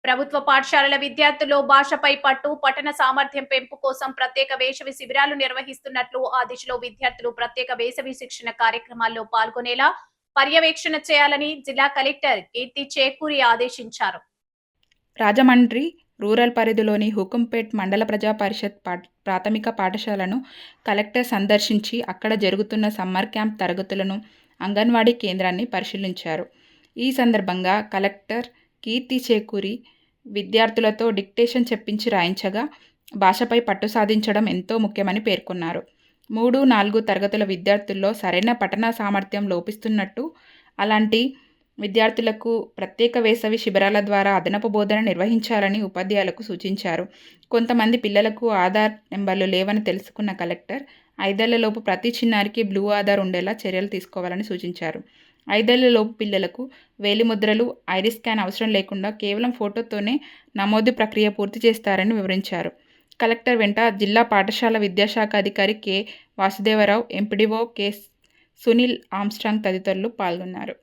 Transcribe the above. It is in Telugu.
ప్రభుత్వ పాఠశాలల విద్యార్థుల్లో భాషపై పట్టు, పఠన సామర్థ్యం పెంపు కోసం ప్రత్యేక వేసవి శిబిరాలు నిర్వహిస్తున్నట్లు, ఆ దిశలో విద్యార్థులు ప్రత్యేక వేసవి శిక్షణ కార్యక్రమాల్లో పాల్గొనేలా పర్యవేక్షణ చేయాలని జిల్లా కలెక్టర్ కీర్తి చేకూరి ఆదేశించారు. రాజమండ్రి రూరల్ పరిధిలోని హుకుంపేట్ మండల ప్రజా పరిషత్ ప్రాథమిక పాఠశాలను కలెక్టర్ సందర్శించి అక్కడ జరుగుతున్న సమ్మర్ క్యాంప్ తరగతులను, అంగన్వాడీ కేంద్రాన్ని పరిశీలించారు. ఈ సందర్భంగా కలెక్టర్ కీర్తి చేకూరి విద్యార్థులతో డిక్టేషన్ చెప్పించి రాయించగా భాషపై పట్టు సాధించడం ఎంతో ముఖ్యమని పేర్కొన్నారు. 3, 4 తరగతుల విద్యార్థుల్లో సరైన పఠన సామర్థ్యం లోపిస్తున్నట్టు, అలాంటి విద్యార్థులకు ప్రత్యేక వేసవి శిబిరాల ద్వారా అదనపు బోధన నిర్వహించాలని ఉపాధ్యాయులకు సూచించారు. కొంతమంది పిల్లలకు ఆధార్ నెంబర్లు లేవని తెలుసుకున్న కలెక్టర్ 5 ఏళ్లలోపు ప్రతి చిన్నారికి బ్లూ ఆధార్ ఉండేలా చర్యలు తీసుకోవాలని సూచించారు. 5 ఏళ్లలోపు పిల్లలకు వేలిముద్రలు, ఐరిస్ స్కాన్ అవసరం లేకుండా కేవలం ఫోటోతోనే నమోదు ప్రక్రియ పూర్తి చేస్తారని వివరించారు. కలెక్టర్ వెంట జిల్లా పాఠశాల విద్యాశాఖ అధికారి K. Vasudevarao, MPDO K. Sunil Armstrong తదితరులు పాల్గొన్నారు.